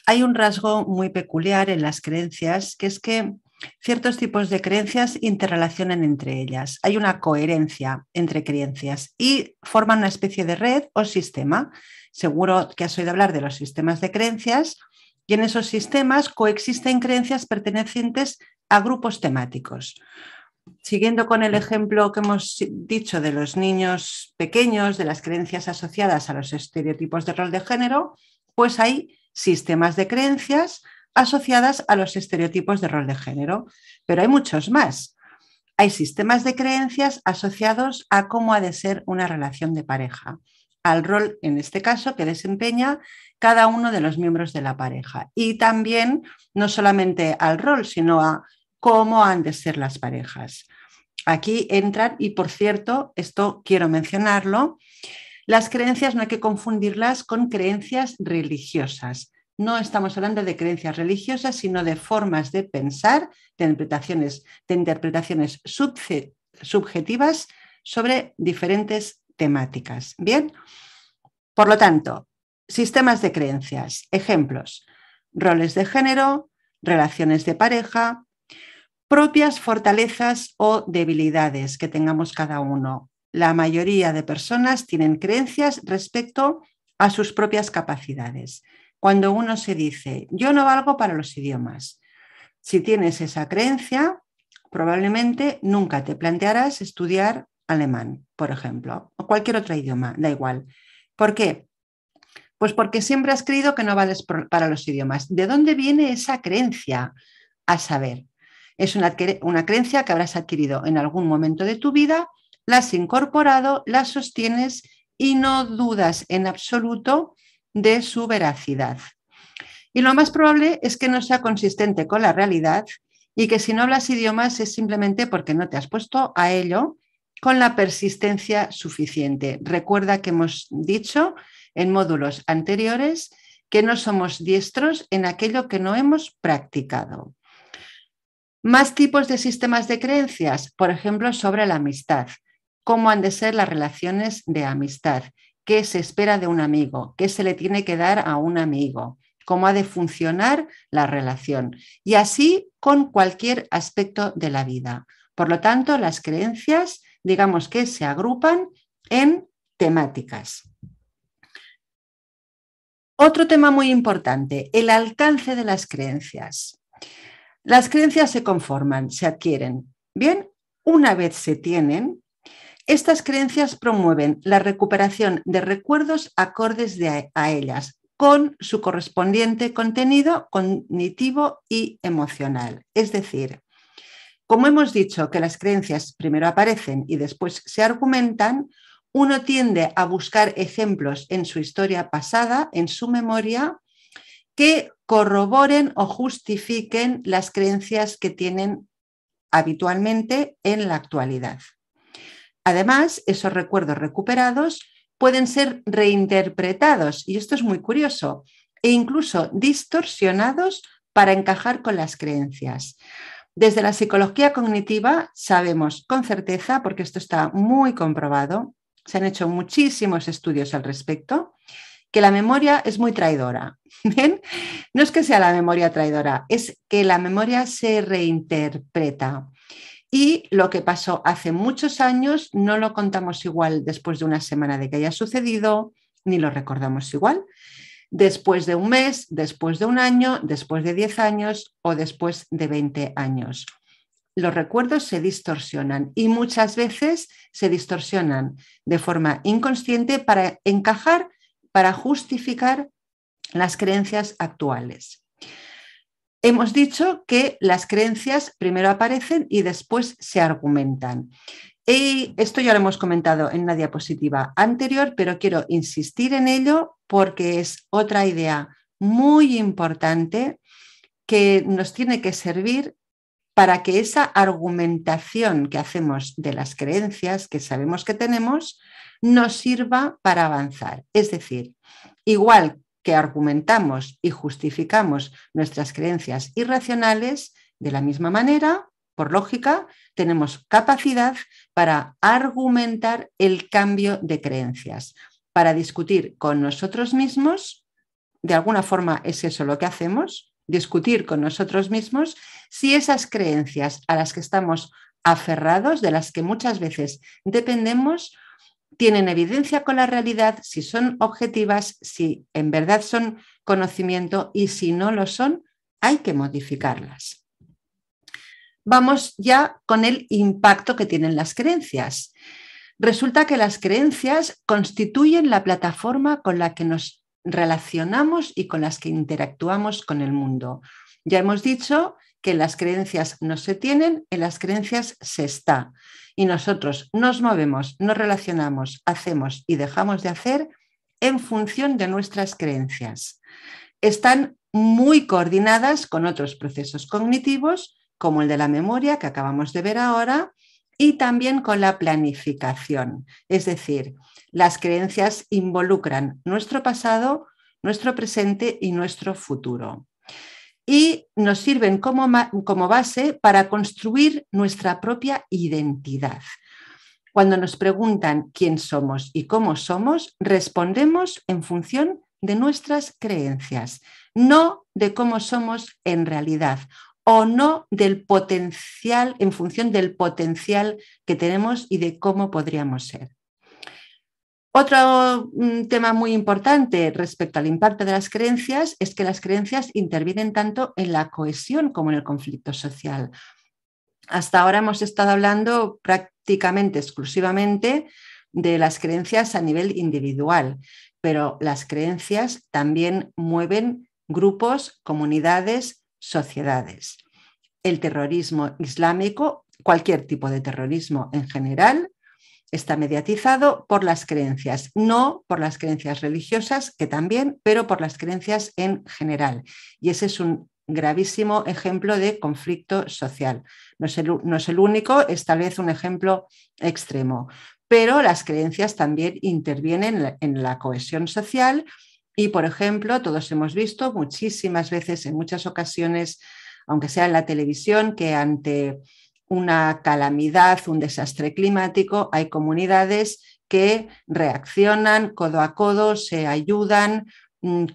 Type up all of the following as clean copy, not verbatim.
hay un rasgo muy peculiar en las creencias, que es que ciertos tipos de creencias interrelacionan entre ellas. Hay una coherencia entre creencias y forman una especie de red o sistema. Seguro que has oído hablar de los sistemas de creencias y en esos sistemas coexisten creencias pertenecientes a grupos temáticos. Siguiendo con el ejemplo que hemos dicho de los niños pequeños, de las creencias asociadas a los estereotipos de rol de género, pues hay sistemas de creencias asociadas a los estereotipos de rol de género, pero hay muchos más. Hay sistemas de creencias asociados a cómo ha de ser una relación de pareja, al rol, en este caso, que desempeña cada uno de los miembros de la pareja. Y también no solamente al rol, sino a cómo han de ser las parejas. Aquí entran, y por cierto, esto quiero mencionarlo, las creencias no hay que confundirlas con creencias religiosas. No estamos hablando de creencias religiosas, sino de formas de pensar, de interpretaciones subjetivas sobre diferentes temáticas. Bien, por lo tanto, sistemas de creencias, ejemplos, roles de género, relaciones de pareja, propias fortalezas o debilidades que tengamos cada uno. La mayoría de personas tienen creencias respecto a sus propias capacidades. Cuando uno se dice, yo no valgo para los idiomas, si tienes esa creencia, probablemente nunca te plantearás estudiar alemán, por ejemplo, o cualquier otro idioma, da igual. ¿Por qué? Pues porque siempre has creído que no vales para los idiomas. ¿De dónde viene esa creencia? A saber, es una creencia que habrás adquirido en algún momento de tu vida, la has incorporado, la sostienes y no dudas en absoluto de su veracidad. Y lo más probable es que no sea consistente con la realidad y que si no hablas idiomas es simplemente porque no te has puesto a ello con la persistencia suficiente. Recuerda que hemos dicho en módulos anteriores que no somos diestros en aquello que no hemos practicado. Más tipos de sistemas de creencias, por ejemplo, sobre la amistad. ¿Cómo han de ser las relaciones de amistad? ¿Qué se espera de un amigo? ¿Qué se le tiene que dar a un amigo? ¿Cómo ha de funcionar la relación? Y así con cualquier aspecto de la vida. Por lo tanto, las creencias, digamos que se agrupan en temáticas. Otro tema muy importante, el alcance de las creencias. Las creencias se conforman, se adquieren. Bien, una vez se tienen, estas creencias promueven la recuperación de recuerdos acordes a ellas, con su correspondiente contenido cognitivo y emocional. Es decir, como hemos dicho que las creencias primero aparecen y después se argumentan, uno tiende a buscar ejemplos en su historia pasada, en su memoria, que corroboren o justifiquen las creencias que tienen habitualmente en la actualidad. Además, esos recuerdos recuperados pueden ser reinterpretados, y esto es muy curioso, e incluso distorsionados para encajar con las creencias. Desde la psicología cognitiva sabemos con certeza, porque esto está muy comprobado, se han hecho muchísimos estudios al respecto, que la memoria es muy traidora. ¿Bien? No es que sea la memoria traidora, es que la memoria se reinterpreta. Y lo que pasó hace muchos años no lo contamos igual después de una semana de que haya sucedido, ni lo recordamos igual después de un mes, después de un año, después de 10 años o después de 20 años. Los recuerdos se distorsionan y muchas veces se distorsionan de forma inconsciente para encajar, para justificar las creencias actuales. Hemos dicho que las creencias primero aparecen y después se argumentan. Y esto ya lo hemos comentado en una diapositiva anterior, pero quiero insistir en ello porque es otra idea muy importante que nos tiene que servir para que esa argumentación que hacemos de las creencias que sabemos que tenemos nos sirva para avanzar. Es decir, igual que argumentamos y justificamos nuestras creencias irracionales, de la misma manera, por lógica, tenemos capacidad para argumentar el cambio de creencias, para discutir con nosotros mismos de alguna forma es eso lo que hacemos, discutir con nosotros mismos si esas creencias a las que estamos aferrados, de las que muchas veces dependemos, tienen evidencia con la realidad, si son objetivas, si en verdad son conocimiento y si no lo son, hay que modificarlas. Vamos ya con el impacto que tienen las creencias. Resulta que las creencias constituyen la plataforma con la que nos relacionamos y con las que interactuamos con el mundo. Ya hemos dicho que en las creencias no se tienen, en las creencias se está. Y nosotros nos movemos, nos relacionamos, hacemos y dejamos de hacer en función de nuestras creencias. Están muy coordinadas con otros procesos cognitivos, como el de la memoria que acabamos de ver ahora, y también con la planificación. Es decir, las creencias involucran nuestro pasado, nuestro presente y nuestro futuro. Y nos sirven como base para construir nuestra propia identidad. Cuando nos preguntan quién somos y cómo somos, respondemos en función de nuestras creencias, no de cómo somos en realidad o no del potencial, en función del potencial que tenemos y de cómo podríamos ser. Otro tema muy importante respecto al impacto de las creencias es que las creencias intervienen tanto en la cohesión como en el conflicto social. Hasta ahora hemos estado hablando prácticamente exclusivamente de las creencias a nivel individual, pero las creencias también mueven grupos, comunidades, sociedades. El terrorismo islámico, cualquier tipo de terrorismo en general, está mediatizado por las creencias, no por las creencias religiosas, que también, pero por las creencias en general. Y ese es un gravísimo ejemplo de conflicto social. No es el único, es tal vez un ejemplo extremo, pero las creencias también intervienen en la cohesión social y, por ejemplo, todos hemos visto muchísimas veces, en muchas ocasiones, aunque sea en la televisión, que ante una calamidad, un desastre climático, hay comunidades que reaccionan codo a codo, se ayudan,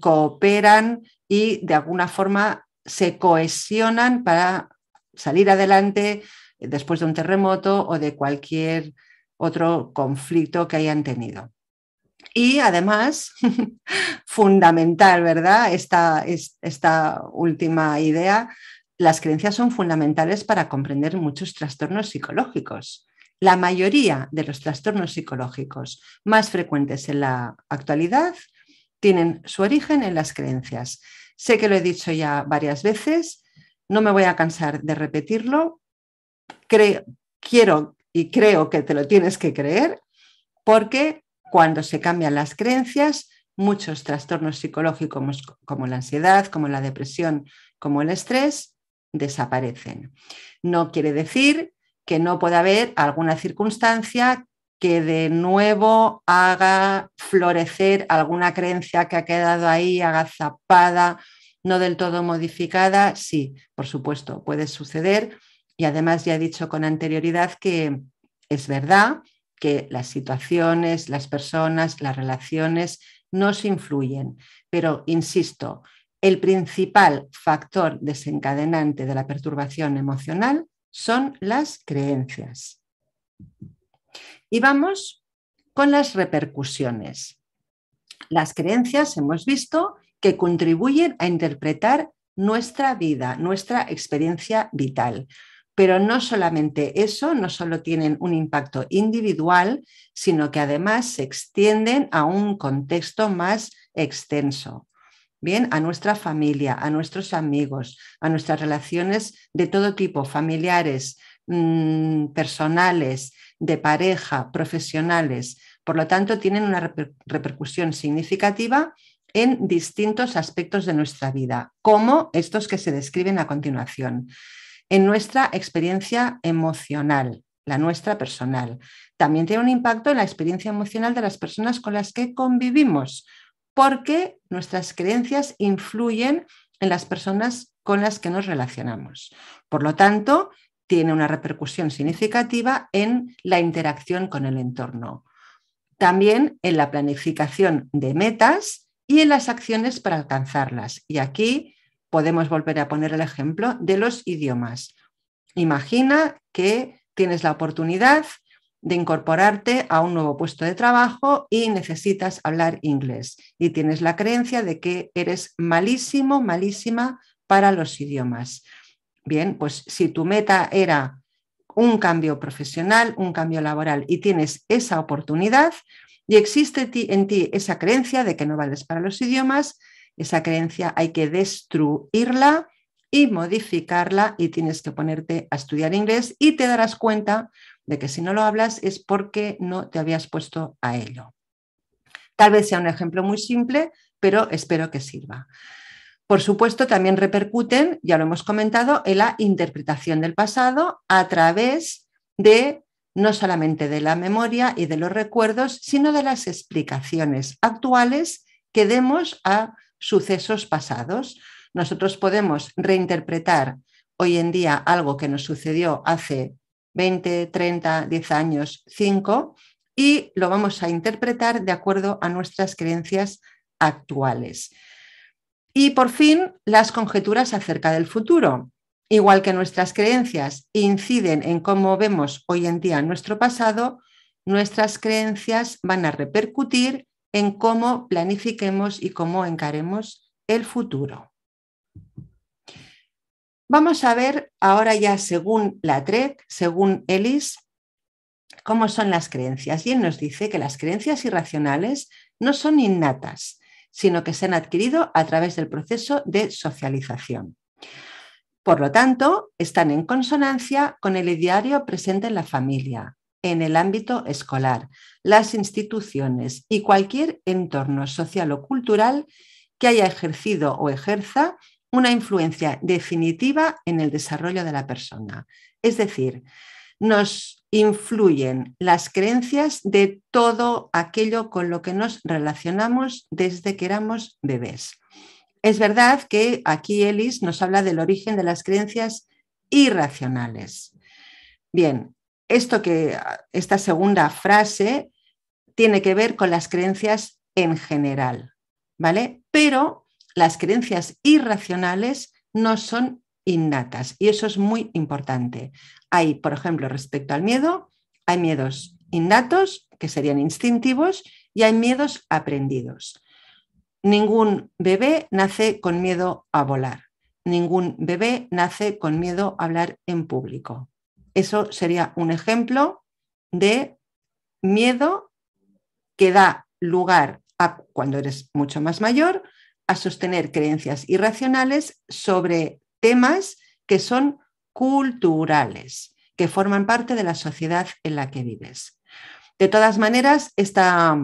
cooperan y de alguna forma se cohesionan para salir adelante después de un terremoto o de cualquier otro conflicto que hayan tenido. Y además, fundamental, ¿verdad? Esta última idea, las creencias son fundamentales para comprender muchos trastornos psicológicos. La mayoría de los trastornos psicológicos más frecuentes en la actualidad tienen su origen en las creencias. Sé que lo he dicho ya varias veces, no me voy a cansar de repetirlo. Quiero y creo que te lo tienes que creer, porque cuando se cambian las creencias, muchos trastornos psicológicos como la ansiedad, como la depresión, como el estrés, desaparecen. No quiere decir que no pueda haber alguna circunstancia que de nuevo haga florecer alguna creencia que ha quedado ahí agazapada, no del todo modificada. Sí, por supuesto, puede suceder. Y además ya he dicho con anterioridad que es verdad que las situaciones, las personas, las relaciones nos influyen. Pero, insisto, el principal factor desencadenante de la perturbación emocional son las creencias. Y vamos con las repercusiones. Las creencias hemos visto que contribuyen a interpretar nuestra vida, nuestra experiencia vital. Pero no solamente eso, no solo tienen un impacto individual, sino que además se extienden a un contexto más extenso. Bien, a nuestra familia, a nuestros amigos, a nuestras relaciones de todo tipo, familiares, personales, de pareja, profesionales. Por lo tanto, tienen una repercusión significativa en distintos aspectos de nuestra vida, como estos que se describen a continuación. En nuestra experiencia emocional, la nuestra personal. También tiene un impacto en la experiencia emocional de las personas con las que convivimos, porque nuestras creencias influyen en las personas con las que nos relacionamos. Por lo tanto, tiene una repercusión significativa en la interacción con el entorno. También en la planificación de metas y en las acciones para alcanzarlas. Y aquí podemos volver a poner el ejemplo de los idiomas. Imagina que tienes la oportunidad de incorporarte a un nuevo puesto de trabajo y necesitas hablar inglés y tienes la creencia de que eres malísimo, malísima para los idiomas. Bien, pues si tu meta era un cambio profesional, un cambio laboral y tienes esa oportunidad y existe en ti esa creencia de que no vales para los idiomas, esa creencia hay que destruirla y modificarla y tienes que ponerte a estudiar inglés y te darás cuenta de que si no lo hablas es porque no te habías puesto a ello. Tal vez sea un ejemplo muy simple, pero espero que sirva. Por supuesto, también repercuten, ya lo hemos comentado, en la interpretación del pasado a través de no solamente de la memoria y de los recuerdos, sino de las explicaciones actuales que demos a sucesos pasados. Nosotros podemos reinterpretar hoy en día algo que nos sucedió hace 20, 30, 10 años, 5, y lo vamos a interpretar de acuerdo a nuestras creencias actuales. Y por fin, las conjeturas acerca del futuro. Igual que nuestras creencias inciden en cómo vemos hoy en día nuestro pasado, nuestras creencias van a repercutir en cómo planifiquemos y cómo encaremos el futuro. Vamos a ver ahora ya según Latreille, según Ellis, cómo son las creencias. Y él nos dice que las creencias irracionales no son innatas, sino que se han adquirido a través del proceso de socialización. Por lo tanto, están en consonancia con el ideario presente en la familia, en el ámbito escolar, las instituciones y cualquier entorno social o cultural que haya ejercido o ejerza una influencia definitiva en el desarrollo de la persona. Es decir, nos influyen las creencias de todo aquello con lo que nos relacionamos desde que éramos bebés. Es verdad que aquí Ellis nos habla del origen de las creencias irracionales. Bien, esta segunda frase tiene que ver con las creencias en general, ¿vale? Pero las creencias irracionales no son innatas y eso es muy importante. Hay, por ejemplo, respecto al miedo, hay miedos innatos, que serían instintivos, y hay miedos aprendidos. Ningún bebé nace con miedo a volar. Ningún bebé nace con miedo a hablar en público. Eso sería un ejemplo de miedo que da lugar a, cuando eres mucho más mayor, a sostener creencias irracionales sobre temas que son culturales, que forman parte de la sociedad en la que vives. De todas maneras, esta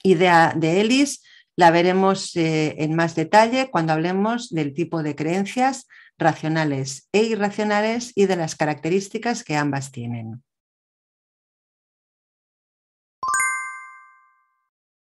idea de Ellis la veremos en más detalle cuando hablemos del tipo de creencias racionales e irracionales y de las características que ambas tienen.